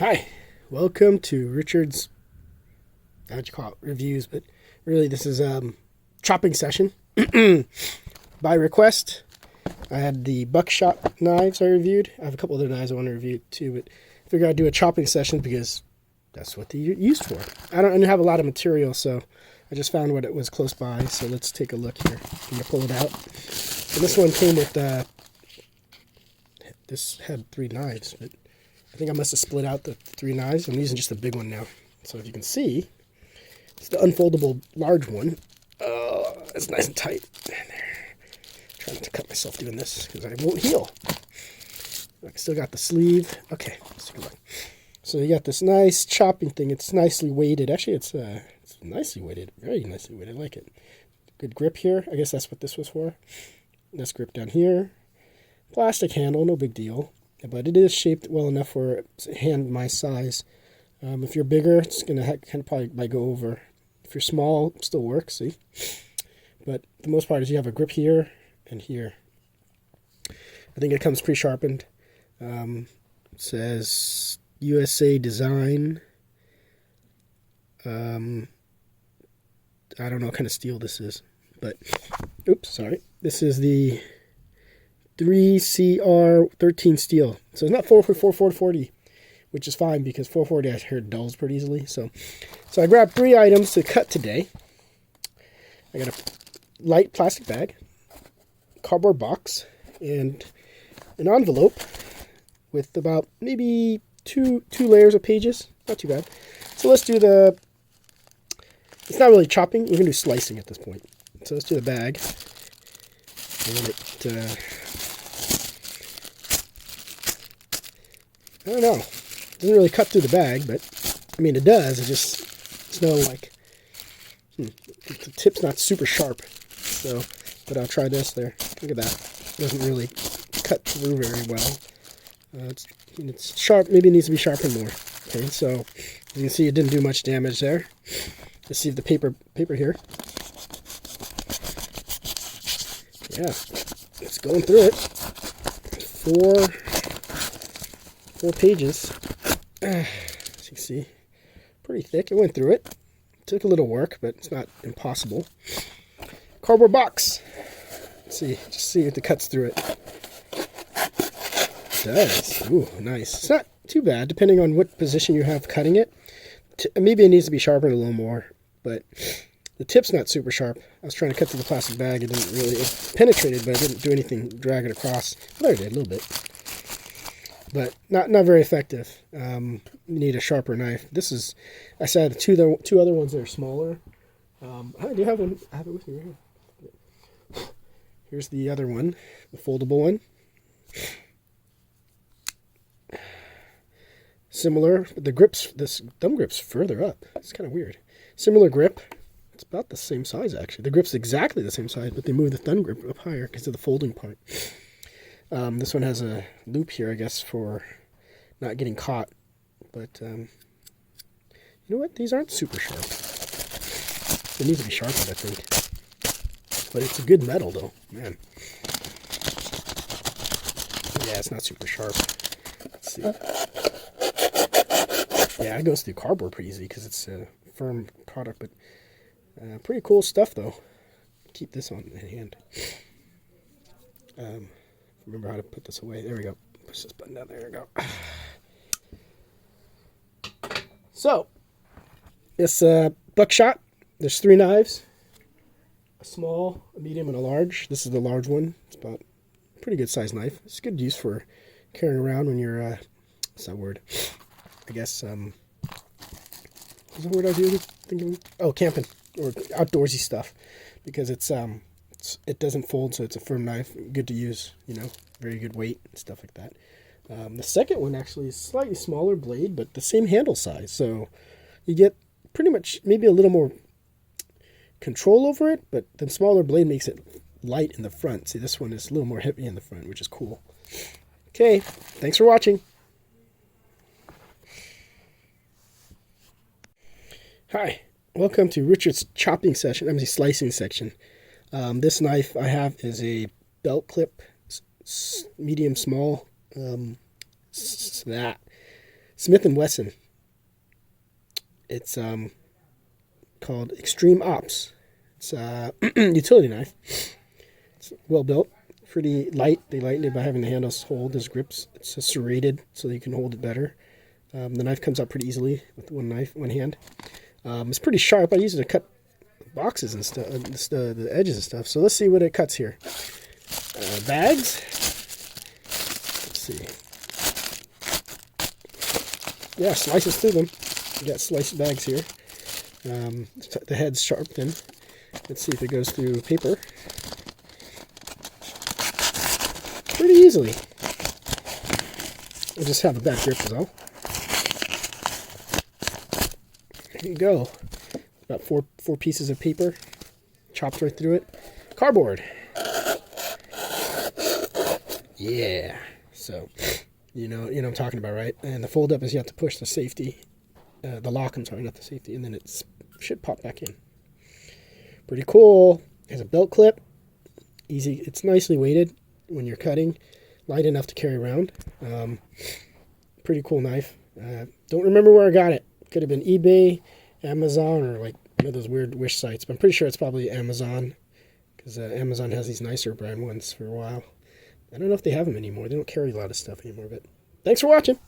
Hi, welcome to Richard's, how'd you call it, reviews, but really this is chopping session. By request, I had the BuckShot knives I reviewed. I have a couple other knives I want to review too, but I figured I'd do a chopping session because that's what they're used for. I don't have a lot of material, so I just found what it was close by, so let's take a look here. I'm going to pull it out. And this one came with, this had 3 knives, but I think I must have split out the 3 knives. I'm using just the big one now. So if you can see, it's the unfoldable large one. It's nice and tight. Trying not to cut myself doing this because I won't heal. I still got the sleeve. Okay, let's take a look. So you got this nice chopping thing. It's nicely weighted. Actually, it's nicely weighted. Very nicely weighted. I like it. Good grip here. I guess that's what this was for. This grip down here. Plastic handle, no big deal. But it is shaped well enough for a hand my size. If you're bigger, it's going to kind of probably might go over. If you're small, it still works, see? But the most part is you have a grip here and here. I think it comes pre-sharpened. It says USA design. I don't know what kind of steel this is. But, oops, sorry. This is the 3CR13 steel. So it's not 440, which is fine because 440 I heard dulls pretty easily. So I grabbed 3 items to cut today. I got a light plastic bag, cardboard box, and an envelope with about maybe two layers of pages. Not too bad. So let's do it's not really chopping. We're going to do slicing at this point. So let's do the bag. And I don't know. It doesn't really cut through the bag, but I mean it does. It's no like the tip's not super sharp. So, but I'll try this there. Look at that. It doesn't really cut through very well. It's sharp. Maybe it needs to be sharpened more. Okay, so as you can see, it didn't do much damage there. Let's see if the paper here. Yeah, it's going through it. 4 pages. As you can see, pretty thick. It went through it. Took a little work, but it's not impossible. Cardboard box. Let's see, just see if it cuts through it. It does. Ooh, nice. It's not too bad, depending on what position you have cutting it. Maybe it needs to be sharpened a little more, but the tip's not super sharp. I was trying to cut through the plastic bag. It didn't really, it penetrated, but I didn't do anything, drag it across. Well, I did a little bit. But not very effective. You need a sharper knife. This is, I said, two other ones that are smaller. I do have one. I have it with me right here. Here's the other one, the foldable one. Similar, the grips, this thumb grip's further up. It's kind of weird. Similar grip. It's about the same size, actually. The grip's exactly the same size, but they moved the thumb grip up higher because of the folding part. This one has a loop here, I guess, for not getting caught. But, you know what? These aren't super sharp. They need to be sharpened, I think. But it's a good metal, though. Man. Yeah, it's not super sharp. Let's see. Yeah, it goes through cardboard pretty easy because it's a firm product, but pretty cool stuff, though. Keep this on in hand. Remember how to put this away. There we go. Push this button down. There we go. So, this BuckShot. There's 3 knives. A small, a medium, and a large. This is the large one. It's about a pretty good sized knife. It's good use for carrying around when you're, what's that word? I guess, what's the word I was thinking? Oh, camping or outdoorsy stuff. Because it doesn't fold, so it's a firm knife. Good to use, very good weight and stuff like that. The second one actually is slightly smaller blade, but the same handle size. So you get pretty much maybe a little more control over it, but the smaller blade makes it light in the front. See, this one is a little more heavy in the front, which is cool. Okay, thanks for watching. Hi, welcome to Richard's chopping session. I'm the slicing section. This knife I have is a belt clip, medium small. Smith & Wesson. It's called Extreme Ops. It's a utility knife. It's well built, pretty light. They lighten it by having the handles hold as grips. It's serrated so that you can hold it better. The knife comes out pretty easily with one hand. It's pretty sharp. I use it to cut boxes and stuff, the edges and stuff. So let's see what it cuts here. Bags. Let's see. Yeah, slices through them. You got sliced bags here. The head's sharp then. Let's see if it goes through paper. Pretty easily. I just have a bad grip as well. There you go. About four pieces of paper. Chopped right through it. Cardboard. Yeah. So, you know what I'm talking about, right? And the fold up is you have to push the safety. The lock, I'm sorry, not the safety. And then it should pop back in. Pretty cool. There's a belt clip. Easy. It's nicely weighted when you're cutting. Light enough to carry around. Pretty cool knife. Don't remember where I got it. Could have been eBay, Amazon, or like one of those weird wish sites. But I'm pretty sure it's probably Amazon. Because Amazon has these nicer brand ones for a while. I don't know if they have them anymore. They don't carry a lot of stuff anymore. But thanks for watching.